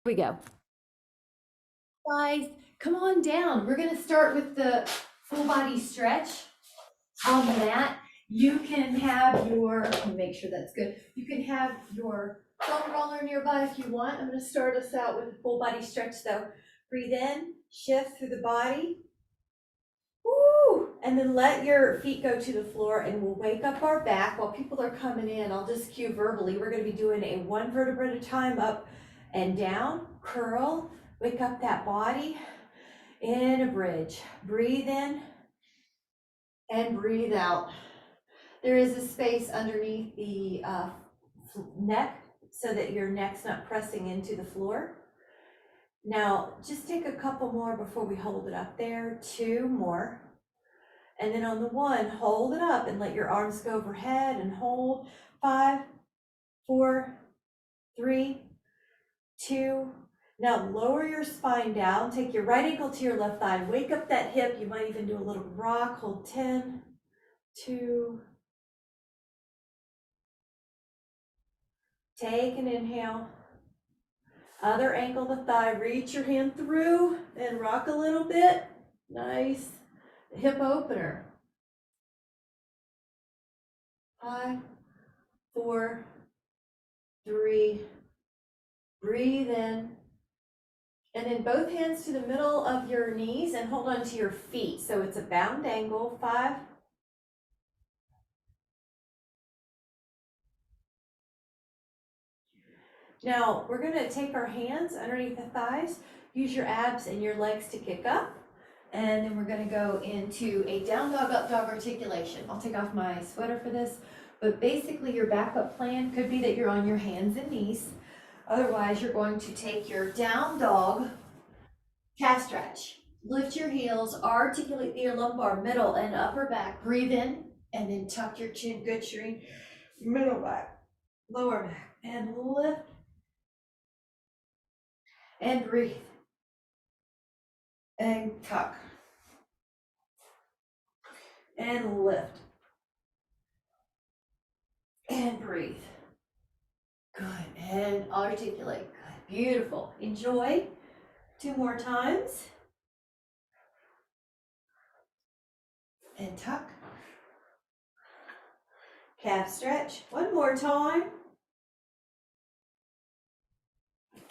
we go. Guys, come on down. We're going to start with the full body stretch on the mat. You can have your, let me make sure that's good. You can have your foam roller nearby if you want. I'm going to start us out with a full body stretch though. Breathe in, shift through the body. Woo! And then let your feet go to the floor and we'll wake up our back. While people are coming in, I'll just cue verbally. We're going to be doing a one vertebra at a time, up and down, curl, wake up that body in a bridge. Breathe in and breathe out. There is a space underneath the neck so that your neck's not pressing into the floor. Now, just take a couple more before we hold it up there. 2 more. And then on the 1, hold it up and let your arms go overhead and hold. 5, 4, 3, 2. Now lower your spine down. Take your right ankle to your left thigh. Wake up that hip. You might even do a little rock. Hold 10, 2. Take an inhale. Other ankle to thigh. Reach your hand through and rock a little bit. Nice. Hip opener. 5, 4, 3. Breathe in. And then both hands to the middle of your knees and hold on to your feet. So it's a bound angle. 5. Now we're going to take our hands underneath the thighs. Use your abs and your legs to kick up. And then we're going to go into a down dog, up dog articulation. I'll take off my sweater for this. But basically your backup plan could be that you're on your hands and knees. Otherwise, you're going to take your down dog, calf stretch. Lift your heels, articulate your lumbar, middle and upper back. Breathe in and then tuck your chin, good Shireen. Middle back, lower back, and lift. And breathe. And tuck. And lift. And breathe. Good. And articulate. Good. Beautiful. Enjoy. 2 more times. And tuck. Calf stretch. 1 more time.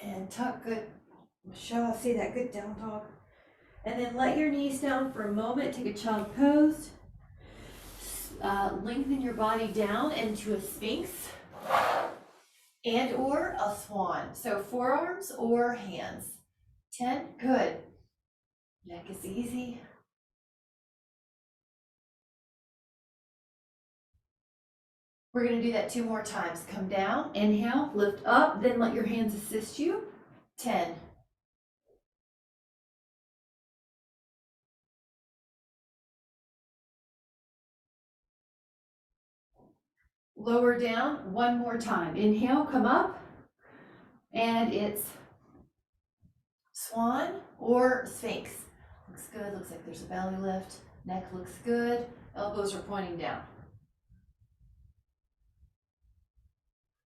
And tuck. Good. Michelle, I see that. Good down dog. And then let your knees down for a moment. Take a child pose. Lengthen your body down into a sphinx and or a swan. So forearms or hands. 10. Good. Neck is easy. We're going to do that 2 more times. Come down, inhale, lift up, then let your hands assist you. 10. Lower down 1 more time. Inhale, come up, and it's swan or sphinx. Looks good. Looks like there's a belly lift. Neck looks good. Elbows are pointing down.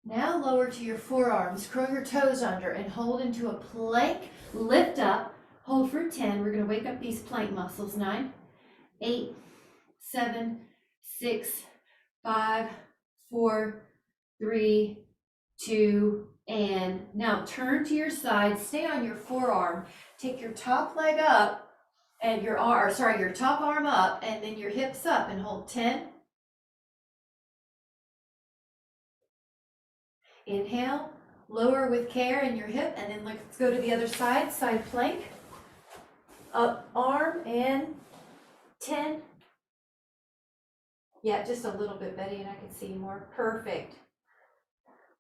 Now lower to your forearms, curl your toes under and hold into a plank. Lift up, hold for 10. We're going to wake up these plank muscles. 9, 8, 7, 6, 5, 4, 3, 2, and now turn to your side. Stay on your forearm. Take your top leg up and your top arm up, and then your hips up, and hold 10. Inhale, lower with care in your hip, and then let's go to the other side, side plank. Up arm and 10. Yeah, just a little bit, Betty, and I can see more. Perfect.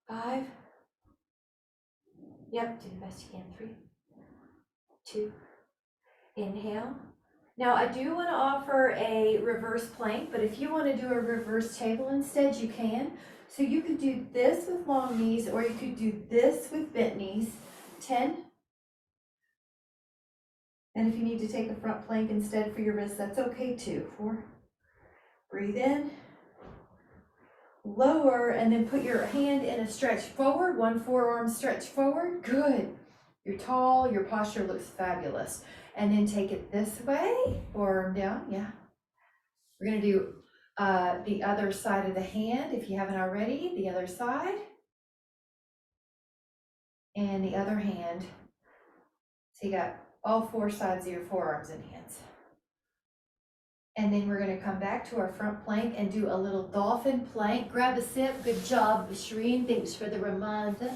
5. Yep, do the best you can. 3, 2. Inhale. Now I do want to offer a reverse plank, but if you want to do a reverse table instead, you can. So you could do this with long knees, or you could do this with bent knees. 10. And if you need to take a front plank instead for your wrist, that's okay too. 4. Breathe in. Lower, and then put your hand in a stretch forward. 1 forearm stretch forward. Good. You're tall, your posture looks fabulous. And then take it this way, forearm down, yeah. We're gonna do the other side of the hand, if you haven't already, the other side. And the other hand. So you got all four sides of your forearms and hands. And then we're gonna come back to our front plank and do a little dolphin plank. Grab a sip, good job, Shireen, thanks for the reminder.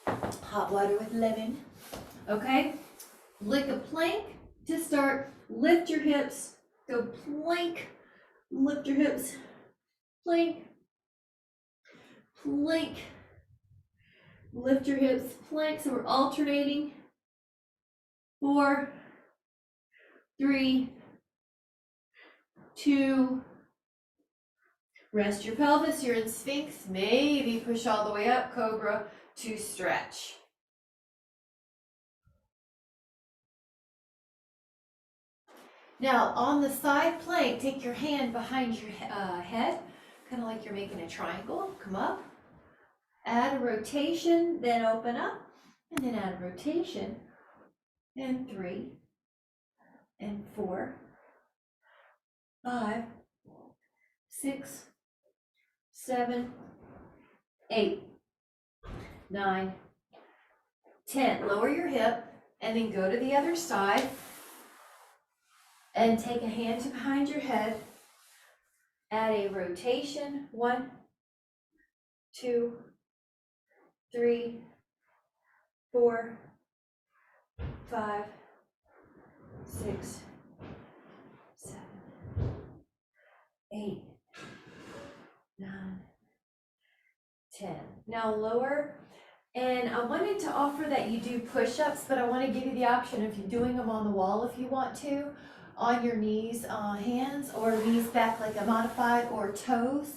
Hot water with lemon, okay? Lick a plank to start, lift your hips, go plank, lift your hips, plank, plank, lift your hips, plank. So we're alternating. 4, 3, 2, rest your pelvis, you're in Sphinx, maybe push all the way up, Cobra, to stretch. Now on the side plank, take your hand behind your head, kind of like you're making a triangle, come up, add a rotation, then open up, and then add a rotation, and 3, and 4, 5, 6, 7, 8, 9, 10. Lower your hip and then go to the other side and take a hand to behind your head. Add a rotation. 1, 2, 3, 4, 5, 6, 7, 8, 9, 10. Now lower. And I wanted to offer that you do push-ups, but I want to give you the option of you doing them on the wall if you want to, on your knees, hands, or knees back like a modified, or toes.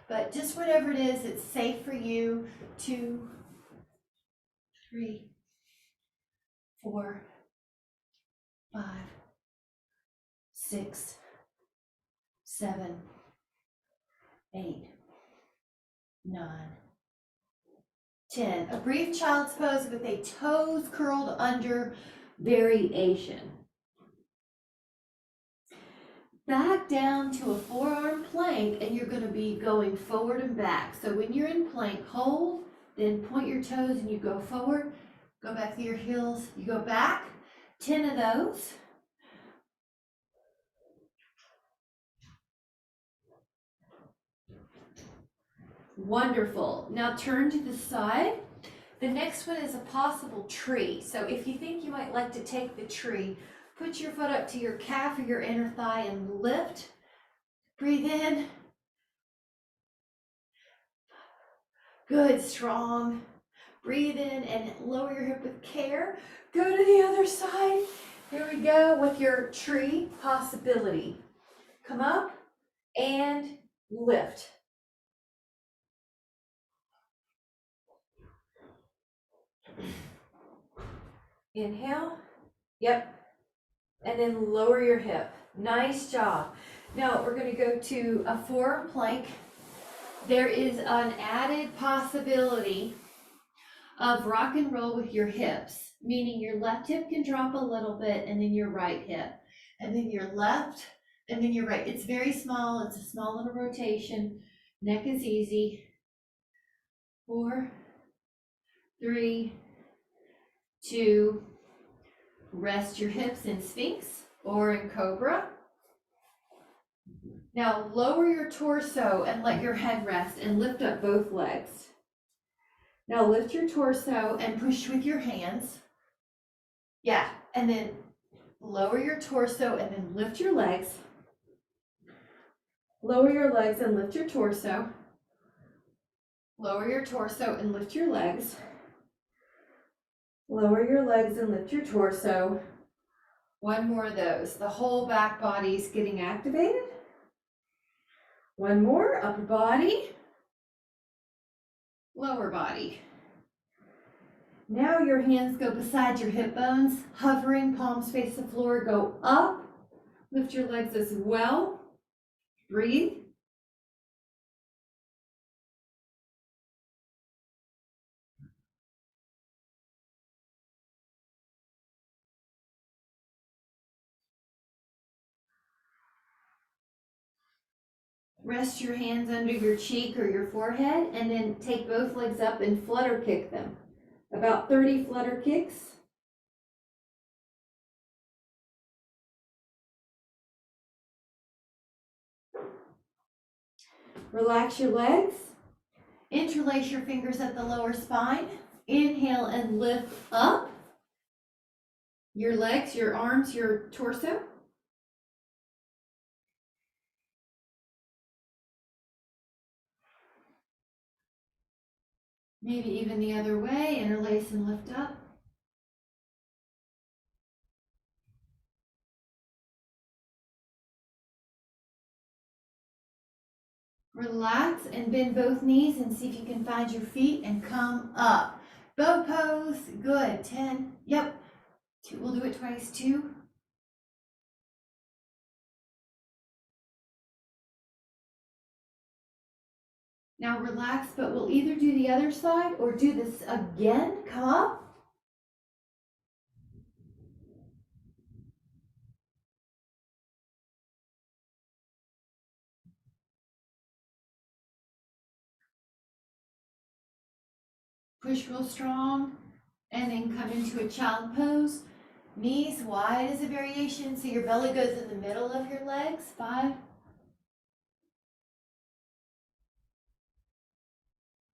But just whatever it is, it's safe for you. 2, 3, 4, 5, 6, 7, 8, 9, 10. A brief child's pose with a toes curled under variation. Back down to a forearm plank, and you're going to be going forward and back. So when you're in plank, hold, then point your toes and you go forward, go back to your heels, you go back. 10 of those. Wonderful. Now turn to the side. The next one is a possible tree. So if you think you might like to take the tree, put your foot up to your calf or your inner thigh and lift. Breathe in. Good, strong. Breathe in and lower your hip with care. Go to the other side. Here we go with your tree possibility. Come up and lift. Inhale. Yep. And then lower your hip. Nice job. Now we're going to go to a forearm plank. There is an added possibility of rock and roll with your hips, meaning your left hip can drop a little bit and then your right hip, and then your left, and then your right. It's very small. It's a small little rotation. Neck is easy. 4, 3, 2, rest your hips in Sphinx or in Cobra. Now lower your torso and let your head rest and lift up both legs. Now lift your torso and push with your hands. Yeah, and then lower your torso and then lift your legs. Lower your legs and lift your torso. Lower your torso and lift your legs. Lower your legs and lift your torso. One more of those. The whole back body is getting activated. One more, upper body, lower body. Now your hands go beside your hip bones, hovering, palms face the floor, go up. Lift your legs as well. Breathe. Rest your hands under your cheek or your forehead, and then take both legs up and flutter kick them. About 30 flutter kicks. Relax your legs. Interlace your fingers at the lower spine. Inhale and lift up your legs, your arms, your torso. Maybe even the other way, interlace and lift up. Relax and bend both knees and see if you can find your feet and come up. Bow pose, good, 10, yep. We'll do it twice, 2. Now relax, but we'll either do the other side or do this again. Come up. Push real strong, and then come into a child pose. Knees wide as a variation, so your belly goes in the middle of your legs. 5.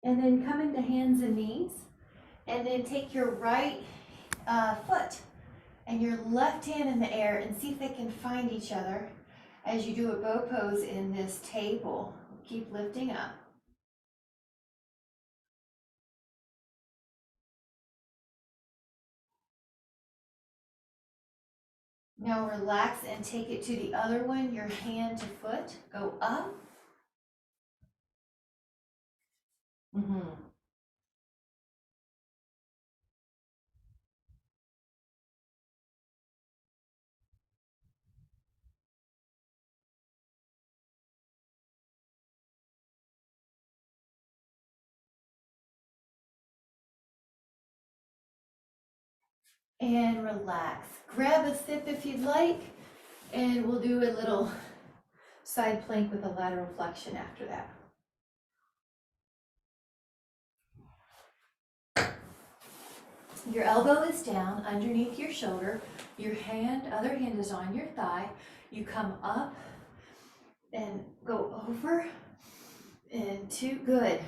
And then come into hands and knees. And then take your right foot and your left hand in the air and see if they can find each other as you do a bow pose in this table. Keep lifting up. Now relax and take it to the other one, your hand to foot. Go up. And relax. Grab a sip if you'd like, and we'll do a little side plank with a lateral flexion after that. Your elbow is down underneath your shoulder. Your other hand is on your thigh. You come up and go over, and 2, good.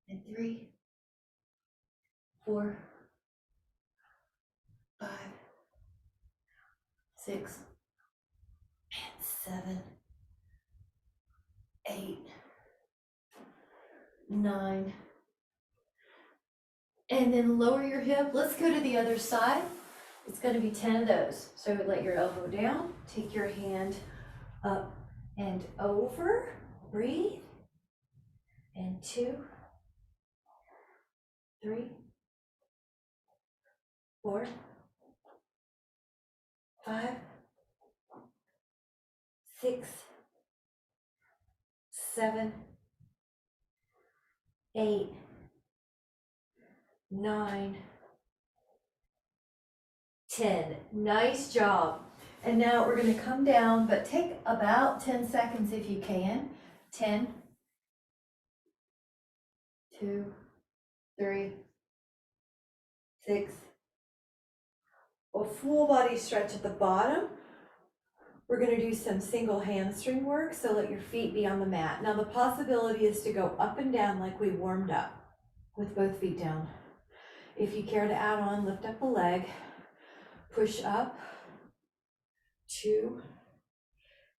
And 3, 4, 5, 6, and 7, 8, 9, and then lower your hip. Let's go to the other side. It's going to be 10 of those. So let your elbow down, take your hand up and over, breathe, and 2, 3, 4, 5, 6, 7, 8, 9, 10. Nice job. And now we're going to come down, but take about 10 seconds if you can. 10, 2, 3, 6. A full body stretch at the bottom. We're going to do some single hamstring work, so let your feet be on the mat. Now the possibility is to go up and down like we warmed up with both feet down. If you care to add on, lift up a leg, push up, 2,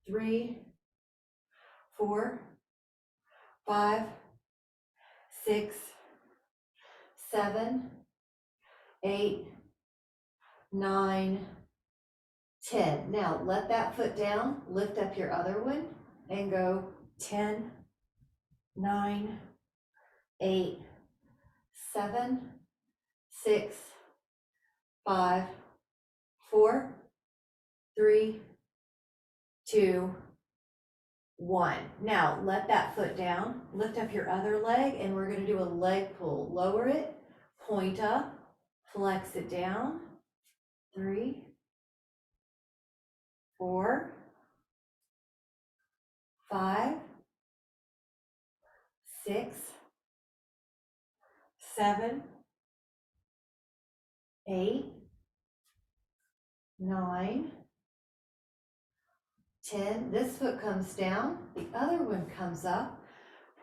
3, 4, 5, 6, 7, 8, 9, 10. Now let that foot down, lift up your other one and go 10, 9, 8, 7, 6, 5, 4, 3, 2, 1. Now let that foot down, lift up your other leg, and we're going to do a leg pull. Lower it, point up, flex it down. 3, 4, 5, 6, 7, 8, 9, 10. This foot comes down, the other one comes up.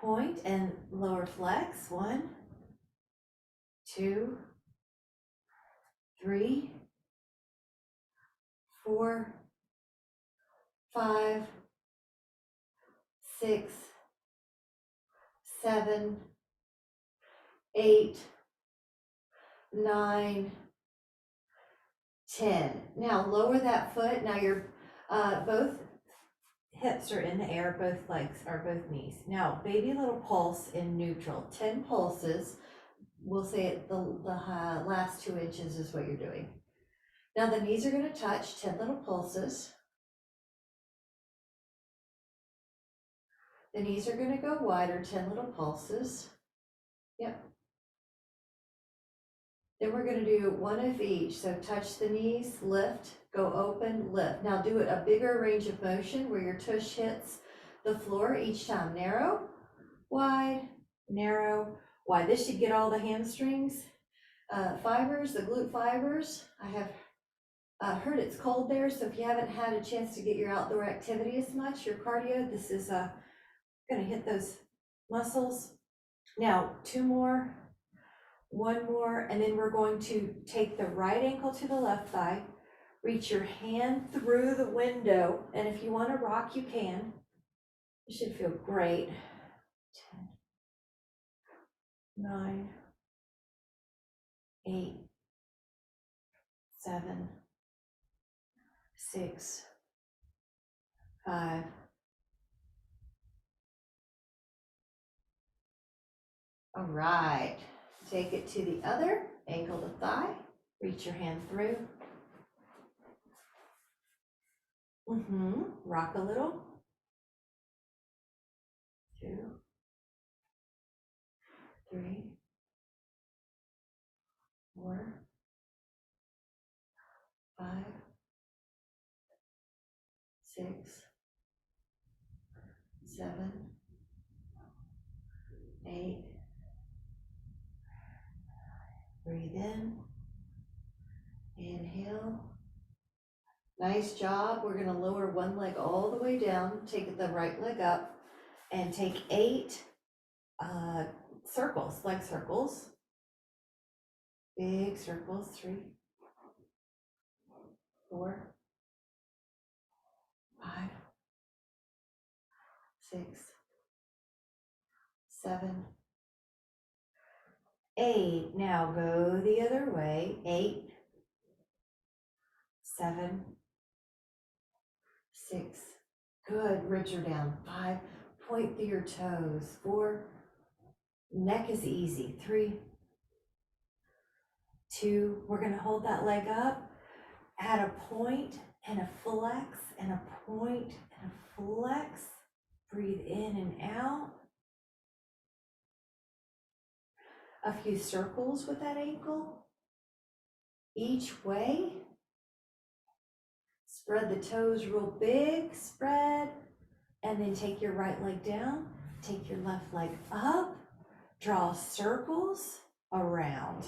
Point and lower flex. 1, 2, 3, 4, 5, 6, 7, 8, 9, 10. Now lower that foot. Now your both hips are in the air, both legs or both knees. Now baby little pulse in neutral. 10 pulses. We'll say it the last 2 inches is what you're doing. Now the knees are going to touch. 10 little pulses. The knees are going to go wider. 10 little pulses. Yep. Then we're going to do 1 of each. So touch the knees, lift, go open, lift. Now do it a bigger range of motion where your tush hits the floor each time. Narrow, wide, narrow, wide. This should get all the hamstrings fibers, the glute fibers. I have heard it's cold there, so if you haven't had a chance to get your outdoor activity as much, your cardio, this is going to hit those muscles. Now 2 more. 1 more, and then we're going to take the right ankle to the left thigh, reach your hand through the window, and if you want to rock, you can. It should feel great. 10, 9, 8, 7, 6, 5, all right. Take it to the other, ankle to thigh, reach your hand through. Rock a little. 2, 3, 4, 5, 6, 7, 8. Breathe in, inhale. Nice job. We're going to lower one leg all the way down, take the right leg up, and take 8 circles, leg circles. Big circles. 3, 4, 5, 6, 7, 8. Now go the other way. 8, 7, 6. Good. Ribs are down. 5. Point through your toes. 4. Neck is easy. 3, 2. We're going to hold that leg up. Add a point and a flex and a point and a flex. Breathe in and out. A few circles with that ankle. Each way. Spread the toes real big, spread, and then take your right leg down, take your left leg up, draw circles around.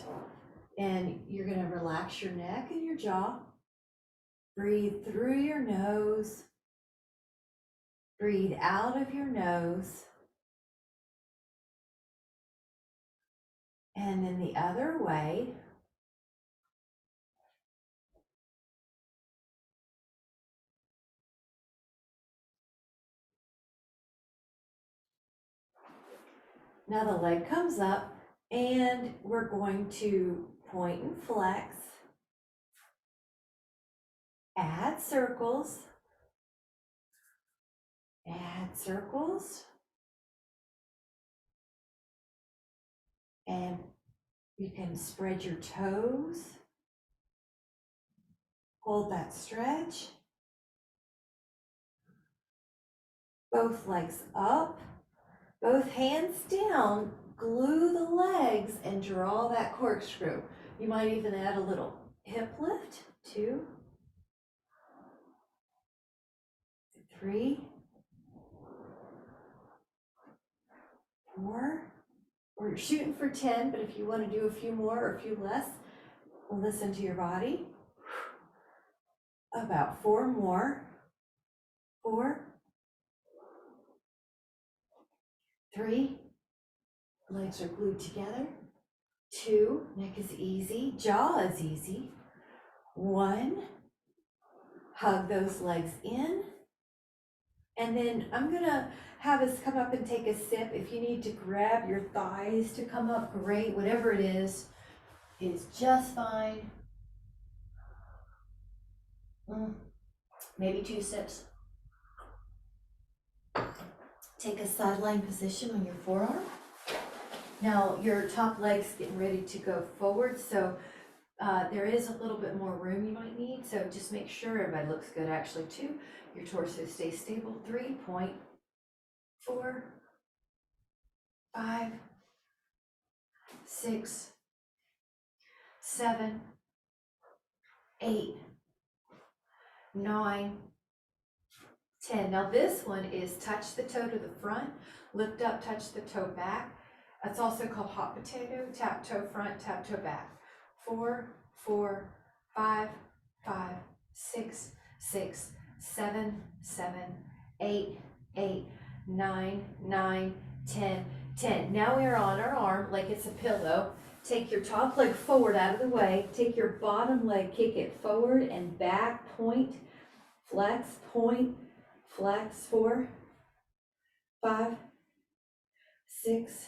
And you're going to relax your neck and your jaw. Breathe through your nose. Breathe out of your nose. And then the other way. Now the leg comes up and we're going to point and flex. Add circles. Add circles. And you can spread your toes. Hold that stretch. Both legs up. Both hands down, glue the legs and draw that corkscrew. You might even add a little hip lift. 2, 3, 4, or you're shooting for 10, but if you want to do a few more or a few less, listen to your body. About 4 more. 4, 3, legs are glued together. 2, neck is easy, jaw is easy. 1, hug those legs in. And then I'm gonna have us come up and take a sip. If you need to grab your thighs to come up, great. Whatever it is just fine. Maybe 2 sips. Take a sideline position on your forearm. Now your top leg's getting ready to go forward, so there is a little bit more room you might need, so just make sure everybody looks good. Actually, 2, your torso stays stable. 3, point. 4, 5, 6, 7, 8, 9, 10. Now this one is touch the toe to the front, lift up, touch the toe back. That's also called hot potato, tap toe front, tap toe back. 4, 4, 5, 5, 6, 6, 7, 7, 8, 8, 9, 9, 10, 10. Now we are on our arm like it's a pillow. Take your top leg forward out of the way. Take your bottom leg, kick it forward and back, point, flex, point, flex. 4, 5, 6,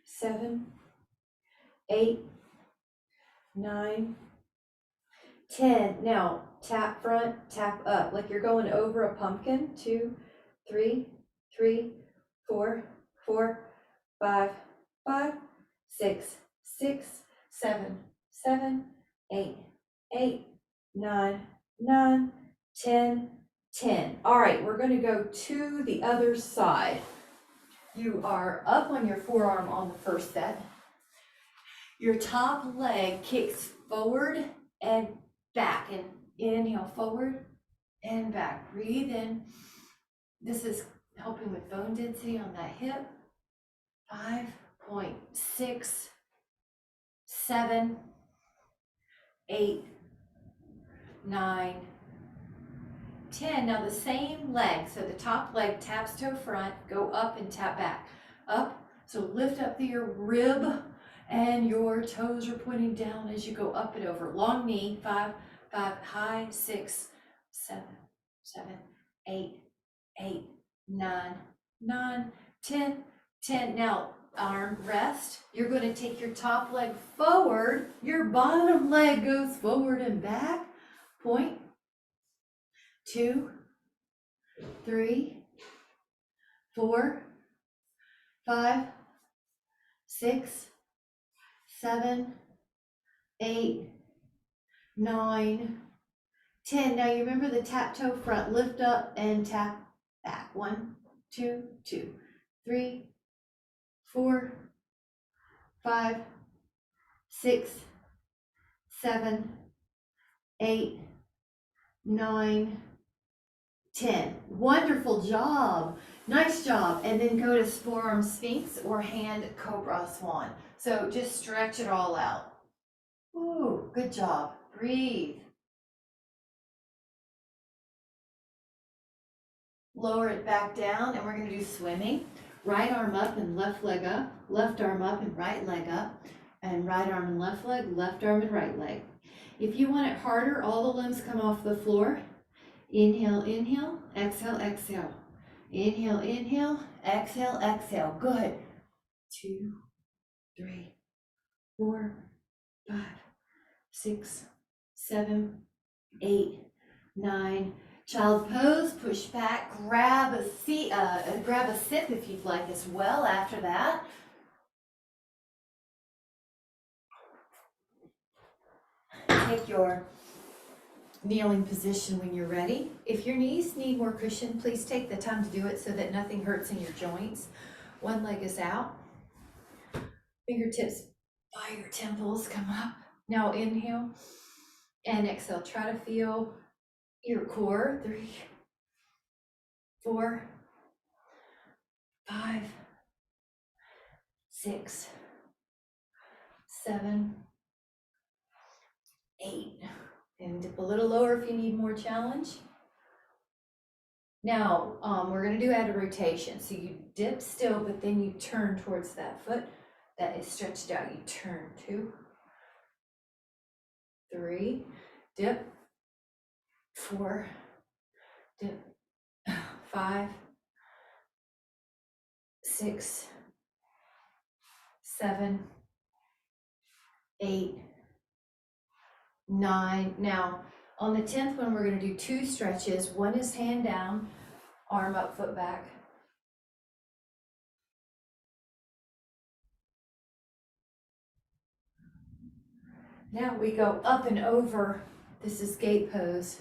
7, 8, 9, 10. Now tap front, tap up like you're going over a pumpkin. 2, 3, 3, 4, 4, 5, 5, 6, 6, 7, 7, 8, 8, 9, 9, 10, 10. All right, we're going to go to the other side. You are up on your forearm on the first set. Your top leg kicks forward and back, and inhale forward and back. Breathe in. This is helping with bone density on that hip. 5.6, 7, 8, 9, 10. Now the same leg, so the top leg taps toe front, go up and tap back. Up, so lift up your rib and your toes are pointing down as you go up and over. Long knee, 5, 5, high, 6, 7, 7, 8, 8, 9, 9, 10, 10. Now arm rest. You're going to take your top leg forward. Your bottom leg goes forward and back. Point. 2, 3, 4, 5, 6, 7, 8, 9, 10. Now you remember the tap toe front, lift up and tap back. 1, 2, 2, 3, 4, 5, 6, 7, 8, 9, 10. Wonderful job. Nice job. And then go to forearm sphinx or hand cobra swan. So just stretch it all out. Ooh, good job. Breathe. Lower it back down, and we're going to do swimming. Right arm up and left leg up, left arm up and right leg up, and right arm and left leg, left arm and right leg. If you want it harder, all the limbs come off the floor. Inhale, inhale, exhale, exhale. Inhale, inhale, exhale, exhale. Good. 2, 3, 4, 5, 6, 7, 8, 9. Child pose, push back, grab a sip if you'd like as well after that. Take your kneeling position when you're ready. If your knees need more cushion, please take the time to do it so that nothing hurts in your joints. One leg is out. Fingertips by your temples, come up. Now inhale and exhale. Try to feel your core. 3, 4, 5, 6, 7, 8. And dip a little lower if you need more challenge. Now, we're gonna add a rotation. So you dip still, but then you turn towards that foot that is stretched out. You turn 2, 3, dip, 4, dip, 5, 6, 7, 8, 9. Now, on the 10th one, we're going to do 2 stretches. One is hand down, arm up, foot back. Now we go up and over. This is gate pose.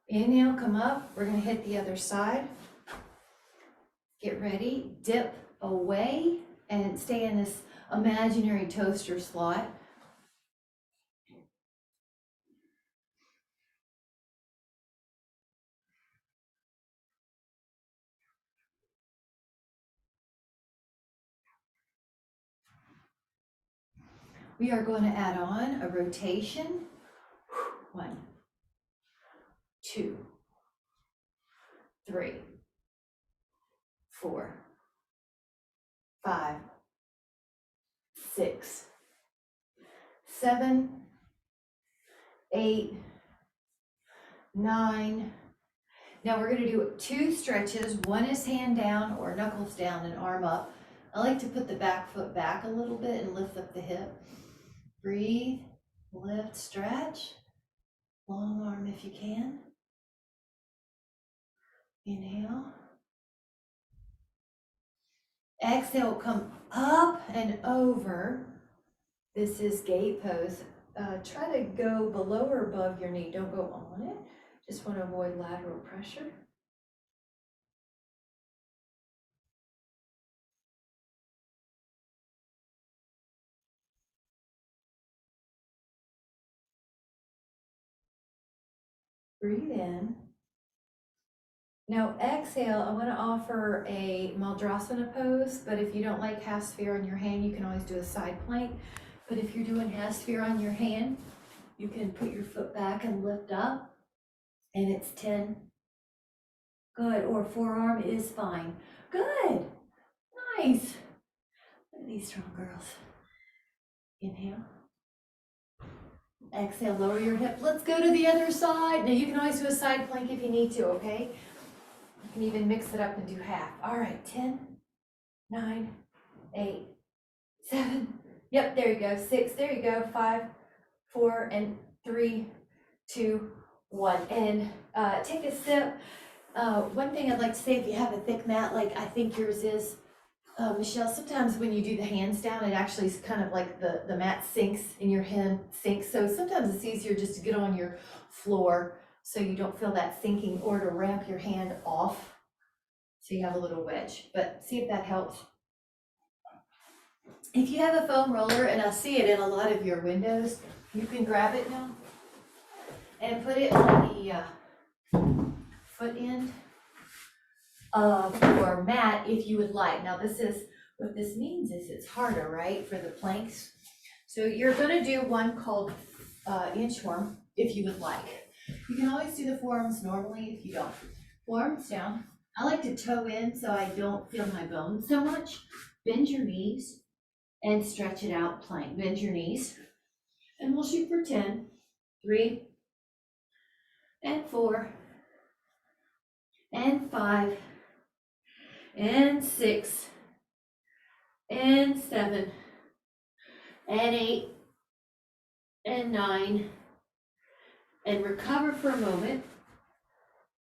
Inhale, come up. We're going to hit the other side. Get ready. Dip away and stay in this imaginary toaster slot. We are going to add on a rotation. 1, 2, 3, 4, 5, 6, 7, 8, 9. Now we're going to do 2 stretches. One is hand down or knuckles down and arm up. I like to put the back foot back a little bit and lift up the hip. Breathe, lift, stretch. Long arm if you can. Inhale. Exhale, come up and over. This is gate pose. Try to go below or above your knee. Don't go on it. Just want to avoid lateral pressure. Breathe in. Now exhale, I want to offer a Maldrasana pose, but if you don't like half sphere on your hand, you can always do a side plank. But if you're doing half sphere on your hand, you can put your foot back and lift up, and it's 10. Good, or forearm is fine. Good, nice. Look at these strong girls. Inhale. Exhale, lower your hip. Let's go to the other side. Now you can always do a side plank if you need to, okay? You can even mix it up and do half. All right, 10, 9, 8, 7. Yep, there you go. 6, there you go. 5, 4, and 3, 2, 1. And take a sip. One thing I'd like to say, if you have a thick mat like I think yours is, Michelle, sometimes when you do the hands down, it actually is kind of like the mat sinks and your hand sinks. So sometimes it's easier just to get on your floor so you don't feel that sinking, or to ramp your hand off so you have a little wedge. But see if that helps. If you have a foam roller, and I see it in a lot of your windows, you can grab it now and put it on the foot end of your mat if you would like. Now what this means is it's harder, right, for the planks. So you're going to do one called inchworm if you would like. You can always do the forearms normally if you don't. Forearms down. I like to toe in so I don't feel my bones so much. Bend your knees and stretch it out, plank. Bend your knees. And we'll shoot for 10, 3, and 4, and 5, and 6, and 7, and 8, and 9, and recover for a moment.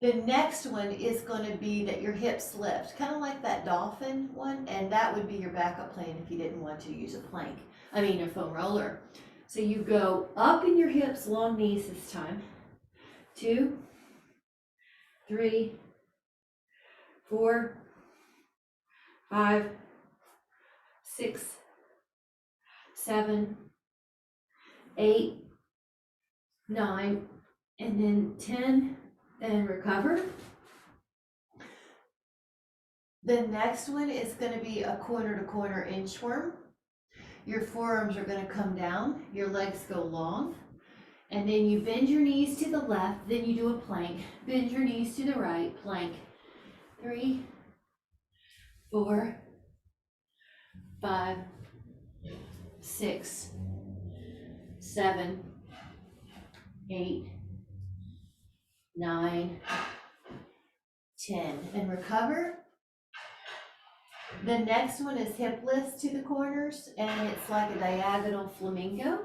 The next one is going to be that your hips lift, kind of like that dolphin one, and that would be your backup plan if you didn't want to use a foam roller. So you go up in your hips, long knees this time. 2, 3, 4, 5, 6, 7, 8, 9, and then 10, and recover. The next one is going to be a corner to corner inchworm. Your forearms are going to come down, your legs go long, and then you bend your knees to the left, then you do a plank. Bend your knees to the right, plank. 3, 4, 5, 6, 7, 8, 9, 10, and recover. The next one is hip lifts to the corners, and it's like a diagonal flamingo.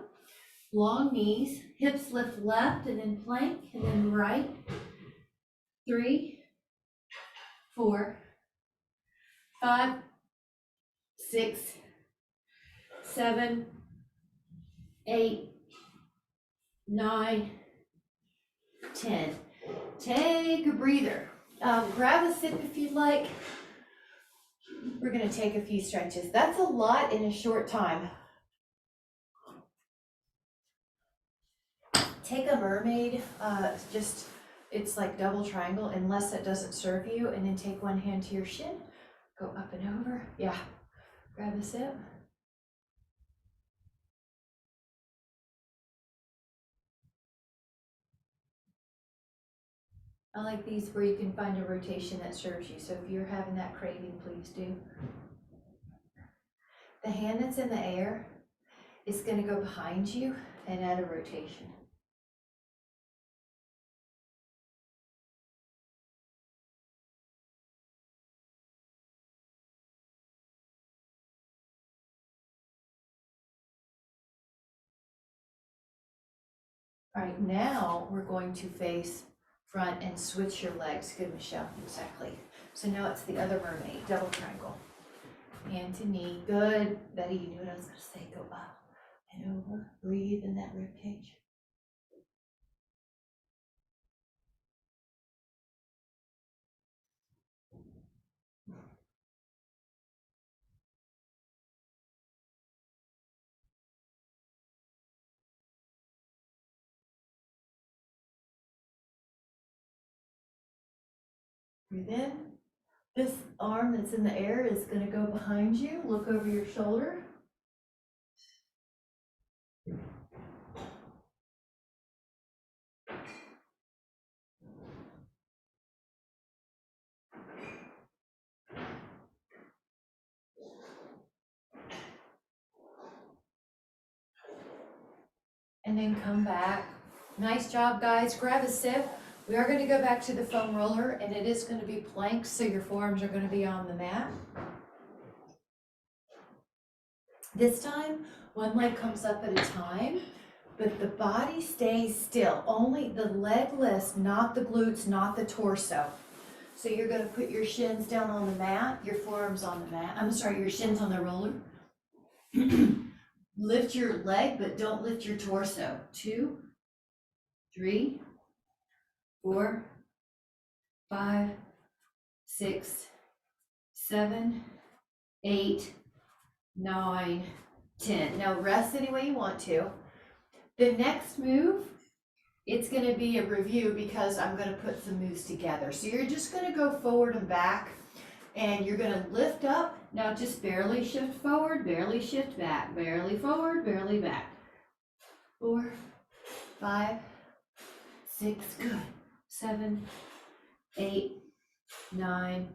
Long knees, hips lift left, and then plank, and then right. 3, 4, 5, 6, 7, 8, 9, 10. Take a breather. Grab a sip if you'd like. We're going to take a few stretches. That's a lot in a short time. Take a mermaid, it's like double triangle, unless it doesn't serve you, and then take one hand to your shin, go up and over. Yeah, grab a sip. I like these where you can find a rotation that serves you. So if you're having that craving, please do. The hand that's in the air is going to go behind you and add a rotation. All right, now we're going to face front and switch your legs. Good, Michelle, exactly. So now it's the other mermaid, double triangle. Hand to knee, good. Betty, you knew what I was gonna say, go up and over, breathe in that rib cage. Breathe in. This arm that's in the air is gonna go behind you, look over your shoulder. And then come back. Nice job, guys. Grab a sip. We are going to go back to the foam roller, and it is going to be planks, so your forearms are going to be on the mat. This time, one leg comes up at a time, but the body stays still. Only the leg lifts, not the glutes, not the torso. So you're going to put your shins down on the mat, your forearms on the mat. I'm sorry, your shins on the roller. Lift your leg, but don't lift your torso. 2, 3, 4, 5, 6, 7, 8, 9, 10. Now rest any way you want to. The next move, it's going to be a review because I'm going to put some moves together. So you're just going to go forward and back, and you're going to lift up. Now just barely shift forward, barely shift back, barely forward, barely back. 4, 5, 6, good. 7, 8, 9.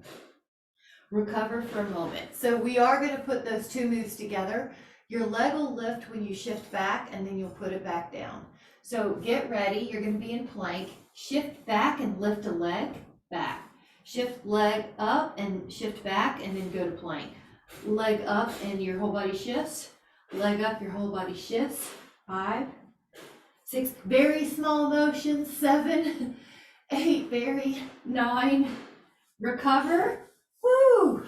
Recover for a moment. So we are going to put those two moves together. Your leg will lift when you shift back, and then you'll put it back down. So get ready. You're going to be in plank. Shift back and lift a leg back. Shift leg up and shift back, and then go to plank. Leg up and your whole body shifts. Leg up, your whole body shifts. 5, 6, very small motions. 7, 8, very. 9, recover. Woo!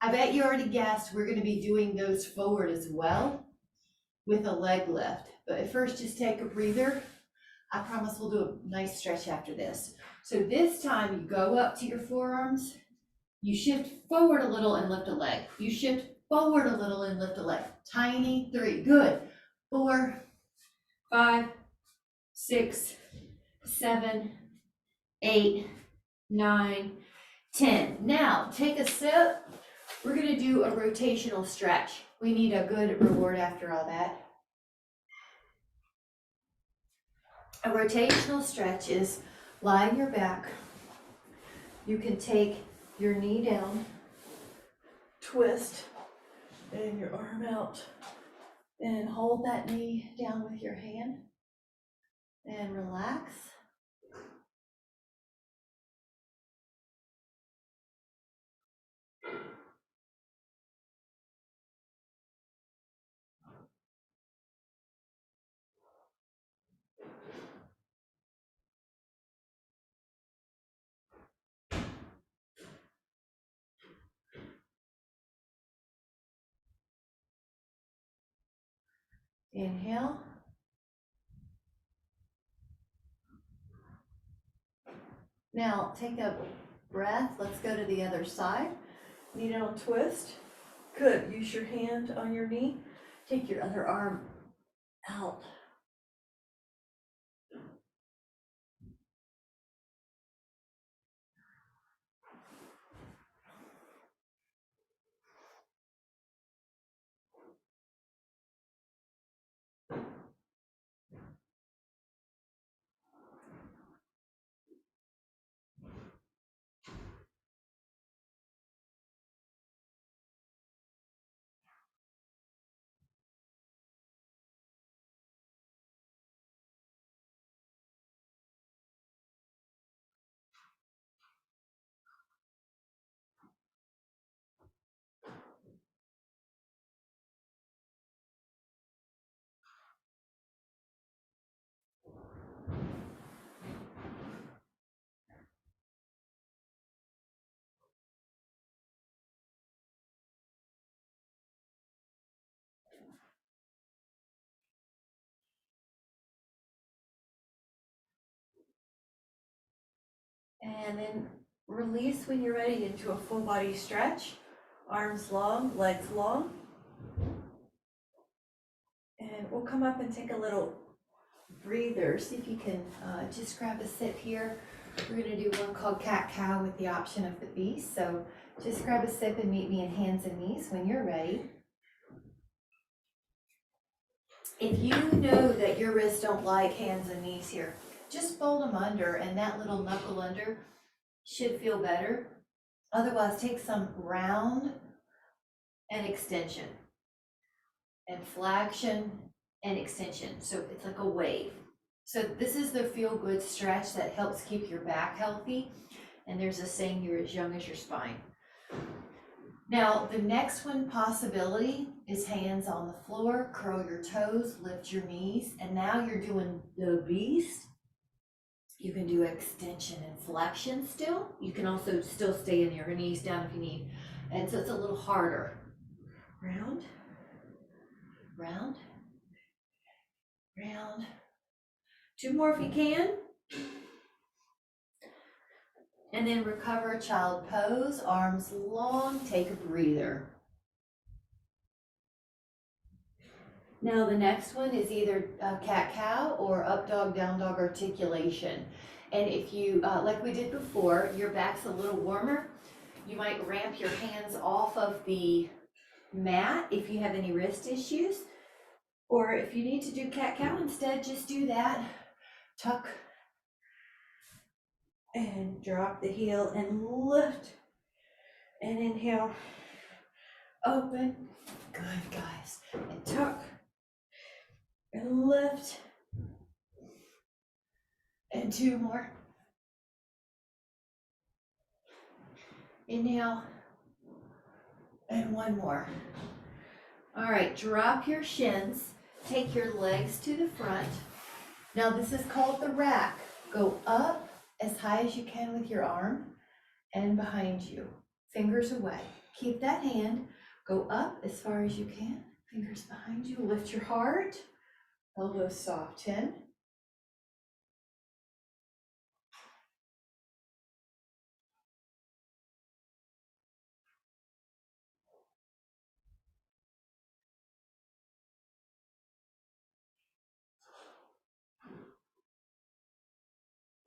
I bet you already guessed we're going to be doing those forward as well with a leg lift. But at first, just take a breather. I promise we'll do a nice stretch after this. So this time you go up to your forearms, you shift forward a little and lift a leg. You shift forward a little and lift a leg. Tiny. 3, good. 4, 5, 6, 7, 8, 9, 10. Now take a sip. We're going to do a rotational stretch. We need a good reward after all that. A rotational stretch is lie on your back. You can take your knee down, twist, and your arm out, and hold that knee down with your hand, and relax. Inhale. Now take a breath. Let's go to the other side. Knee down, twist. Good. Use your hand on your knee. Take your other arm out. And then release when you're ready into a full body stretch. Arms long, legs long. And we'll come up and take a little breather. See if you can just grab a sip here. We're going to do one called cat-cow with the option of the beast. So just grab a sip and meet me in hands and knees when you're ready. If you know that your wrists don't like hands and knees here, just fold them under, and that little knuckle under should feel better. Otherwise, take some round and extension, and flexion and extension. So it's like a wave. So this is the feel good stretch that helps keep your back healthy. And there's a saying, you're as young as your spine. Now, the next one possibility is hands on the floor, curl your toes, lift your knees, and now you're doing the beast. You can do extension and flexion still. You can also still stay in your knees down if you need. And so it's a little harder. Round, round, round. 2 more if you can. And then recover child pose, arms long, take a breather. Now the next one is either cat-cow or up dog, down dog articulation. And if you, like we did before, your back's a little warmer, you might ramp your hands off of the mat if you have any wrist issues. Or if you need to do cat-cow instead, just do that. Tuck and drop the heel and lift. And inhale, open. Good, guys. And tuck and lift. And 2 more. Inhale. And 1 more. All right, drop your shins. Take your legs to the front. Now this is called the rack. Go up as high as you can with your arm and behind you. Fingers away. Keep that hand. Go up as far as you can. Fingers behind you. Lift your heart. Elbows soft. 10.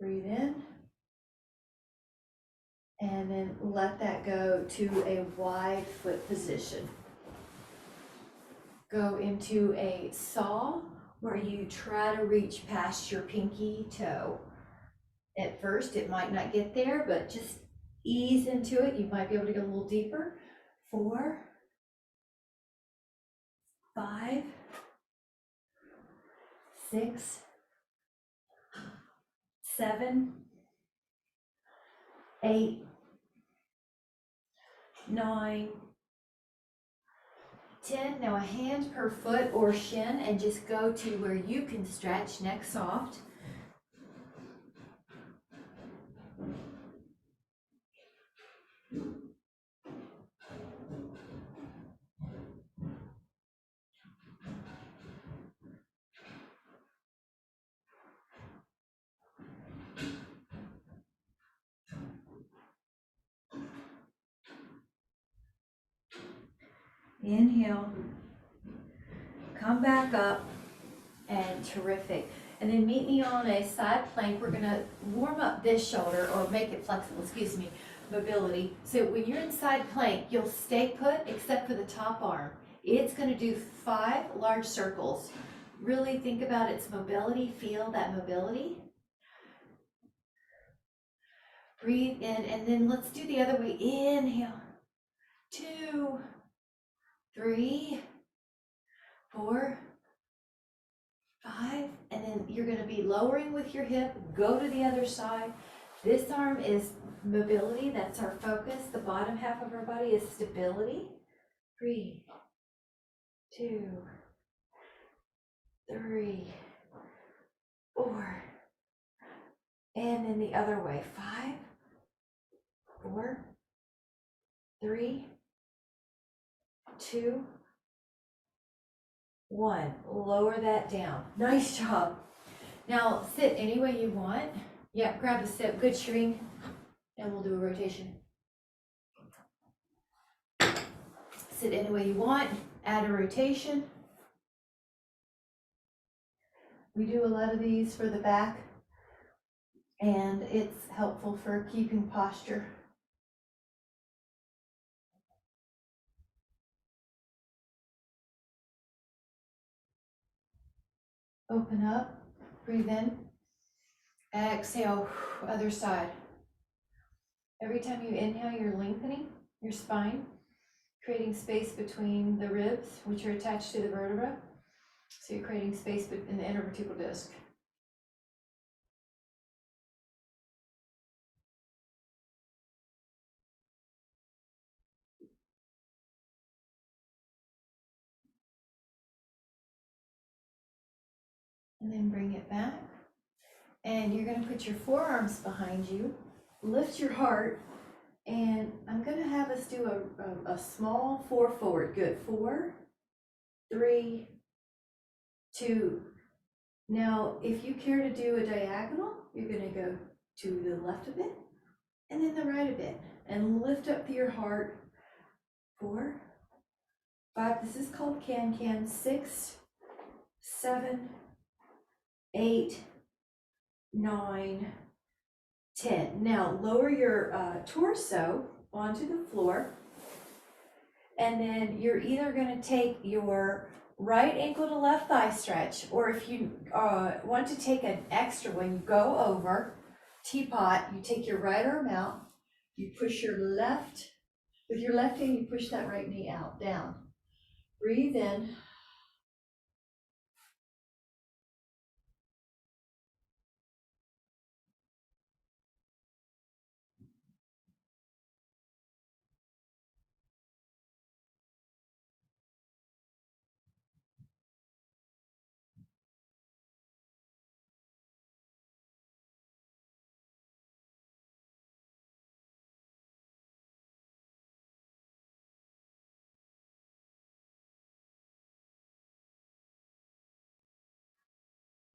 Breathe in. And then let that go to a wide foot position. Go into a saw where you try to reach past your pinky toe. At first, it might not get there, but just ease into it. You might be able to go a little deeper. 4, 5, 6, 7, 8, 9, 10. Now a hand per foot or shin, and just go to where you can stretch, neck soft. Inhale, come back up, and terrific. And then meet me on a side plank. We're gonna warm up this shoulder, or make it flexible, excuse me, mobility. So when you're in side plank, you'll stay put except for the top arm. It's gonna do 5 large circles. Really think about its mobility, feel that mobility. Breathe in, and then let's do the other way. Inhale, 2, 3, 4, 5, and then you're going to be lowering with your hip, go to the other side. This arm is mobility, that's our focus. The bottom half of our body is stability. 3, 2, 3, 4, and then the other way. 5, 4, 3, 2, 1. Lower that down. Nice job. Now sit any way you want. Yeah, grab a sit, good string, and we'll do a rotation. Sit any way you want, add a rotation. We do a lot of these for the back, and it's helpful for keeping posture. Open up, breathe in, exhale, other side. Every time you inhale, you're lengthening your spine, creating space between the ribs, which are attached to the vertebra. So you're creating space in the intervertebral disc. And then bring it back. And you're going to put your forearms behind you, lift your heart, and I'm going to have us do a small 4 forward. Good. 4, 3, 2. Now, if you care to do a diagonal, you're going to go to the left a bit and then the right a bit and lift up your heart. 4, 5. This is called can-can. 6, 7, 8, 9, 10. Now lower your torso onto the floor, and then you're either going to take your right ankle to left thigh stretch, or if you want to take an extra one, you go over teapot, you take your right arm out, you push your left, with your left hand you push that right knee out, down. Breathe in.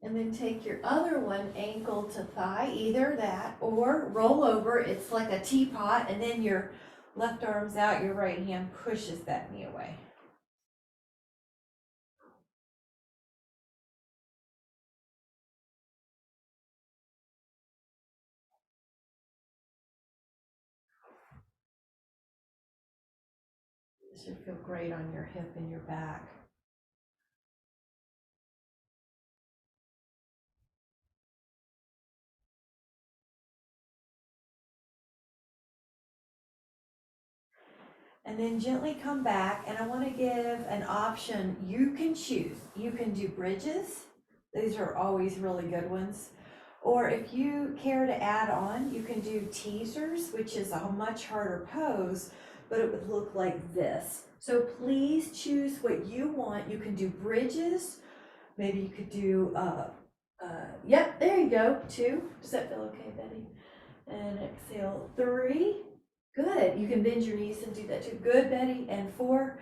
And then take your other one, ankle to thigh, either that or roll over. It's like a teapot, and then your left arm's out, your right hand pushes that knee away. This should feel great on your hip and your back. And then gently come back, and I want to give an option. You can choose. You can do bridges. These are always really good ones. Or if you care to add on, you can do teasers, which is a much harder pose, but it would look like this. So please choose what you want. You can do bridges. Maybe you could do, yep, there you go, 2. Does that feel okay, Betty? And exhale, 3. Good. You can bend your knees and do that too. Good, Betty. And 4.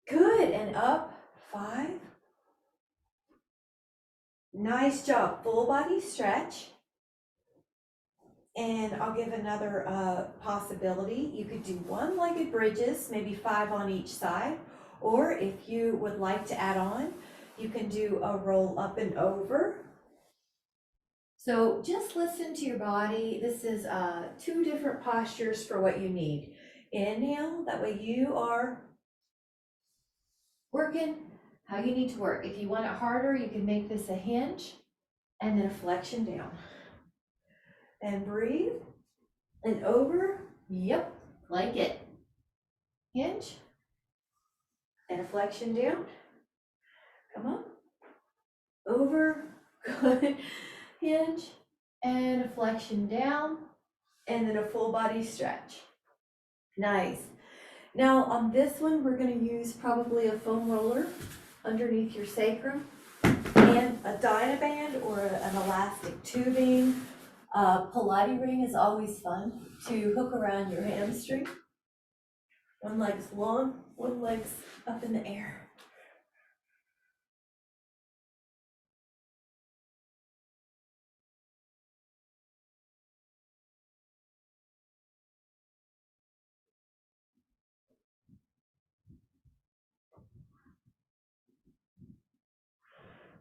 Good. And up. 5. Nice job. Full body stretch. And I'll give another possibility. You could do one-legged bridges, maybe 5 on each side. Or if you would like to add on, you can do a roll up and over. So just listen to your body. This is 2 different postures for what you need. Inhale, that way you are working how you need to work. If you want it harder, you can make this a hinge and then a flexion down. And breathe and over. Yep, like it. Hinge and a flexion down. Come up, over, good. Hinge and a flexion down, and then a full body stretch. Nice. Now on this one, we're going to use probably a foam roller underneath your sacrum and a Dynaband or an elastic tubing. Pilates ring is always fun to hook around your hamstring. One leg's long, one leg's up in the air.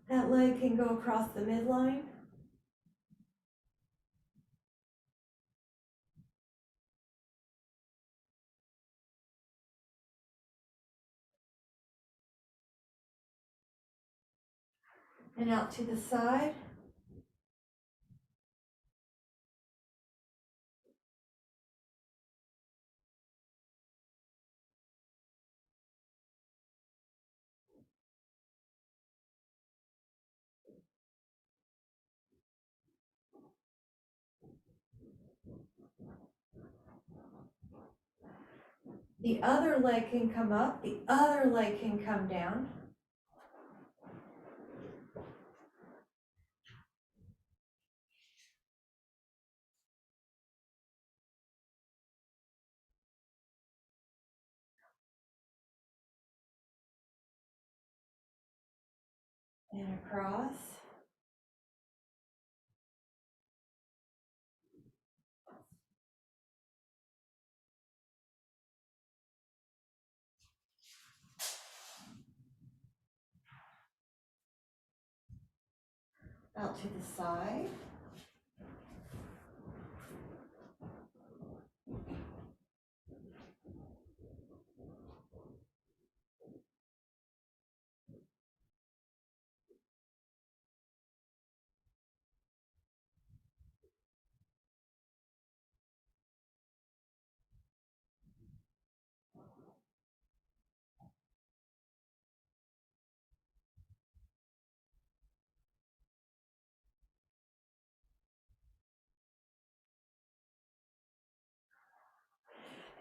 That leg can go across the midline. And out to the side. The other leg can come up, the other leg can come down. And across. Out to the side.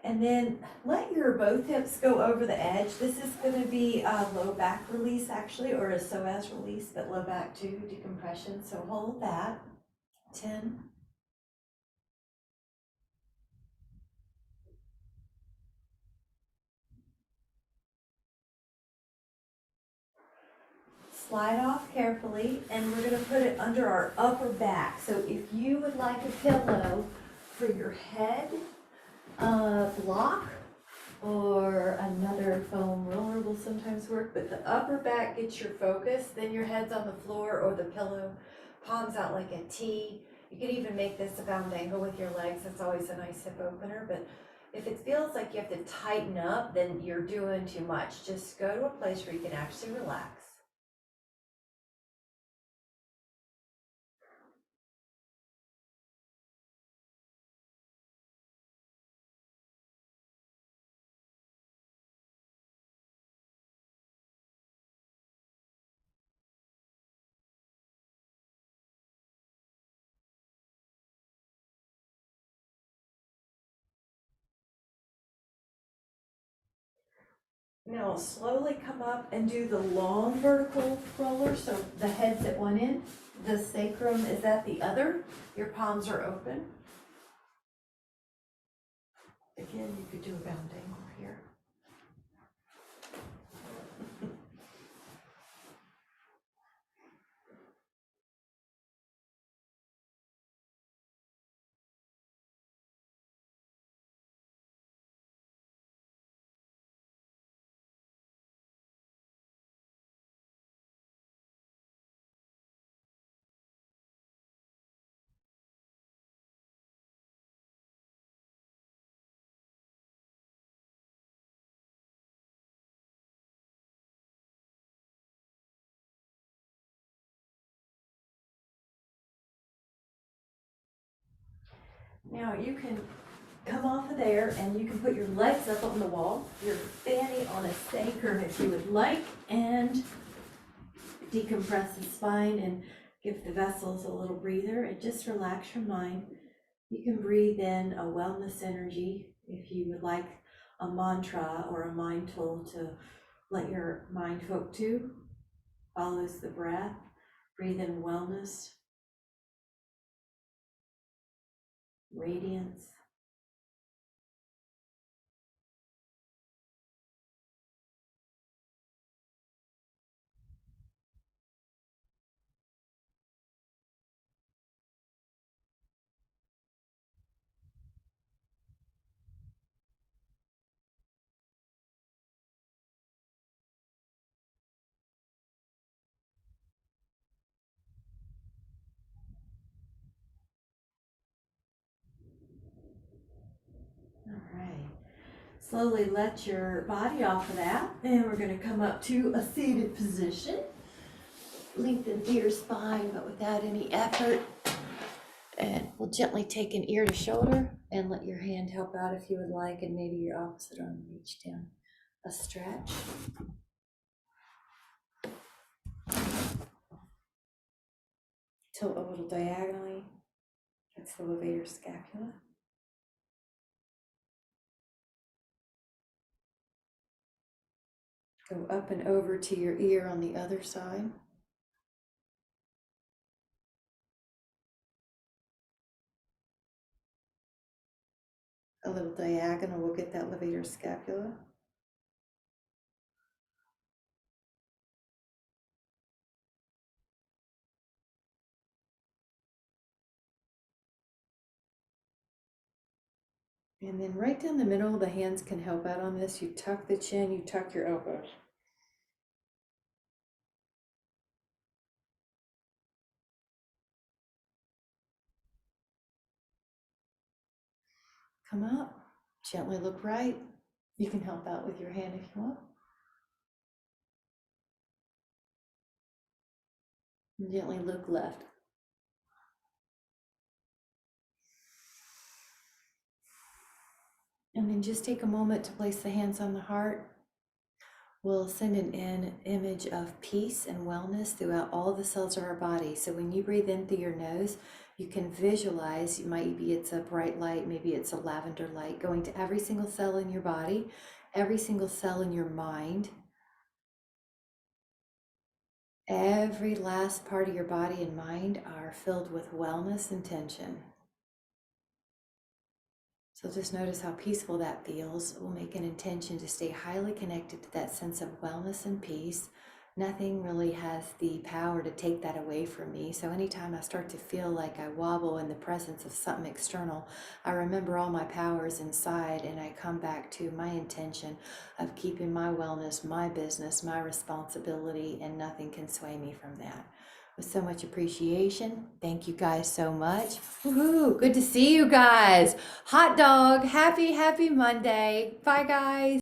And then let your both hips go over the edge. This is going to be a low back release actually, or a psoas release, but low back too, decompression. So hold that. 10. Slide off carefully, and we're going to put it under our upper back. So if you would like a pillow for your head block, or another foam roller will sometimes work, but the upper back gets your focus, then your head's on the floor or the pillow, palms out like a T. You can even make this a bound angle with your legs. That's always a nice hip opener, but If it feels like you have to tighten up, then you're doing too much. Just go to a place where you can actually relax. Now slowly come up and do the long vertical roller. So the head's at one end, the sacrum is at the other. Your palms are open. Again, you could do a bound angle here. Now you can come off of there and you can put your legs up on the wall, your fanny on a sacrum if you would like, and decompress the spine and give the vessels a little breather and just relax your mind. You can breathe in a wellness energy if you would like a mantra or a mind tool to let your mind hook to. Follows the breath. Breathe in wellness, radiance. All right. Slowly let your body off of that, and we're going to come up to a seated position. Lengthen your spine, but without any effort. And we'll gently take an ear to shoulder and let your hand help out if you would like, and maybe your opposite arm reach down. A stretch. Tilt a little diagonally. That's the levator scapula. Go up and over to your ear on the other side. A little diagonal will get that levator scapula. And then right down the middle, the hands can help out on this. You tuck the chin, you tuck your elbows. Come up, gently look right. You can help out with your hand if you want. And gently look left. And then just take a moment to place the hands on the heart. We'll send an image of peace and wellness throughout all the cells of our body. So when you breathe in through your nose, you can visualize, maybe it's a bright light, maybe it's a lavender light, going to every single cell in your body, every single cell in your mind, every last part of your body and mind are filled with wellness and tension. So just notice how peaceful that feels. We'll make an intention to stay highly connected to that sense of wellness and peace. Nothing really has the power to take that away from me. So anytime I start to feel like I wobble in the presence of something external, I remember all my powers inside and I come back to my intention of keeping my wellness, my business, my responsibility, and nothing can sway me from that. with so much appreciation. Thank you guys so much. Woohoo, good to see you guys. Hot dog, happy Monday. Bye guys.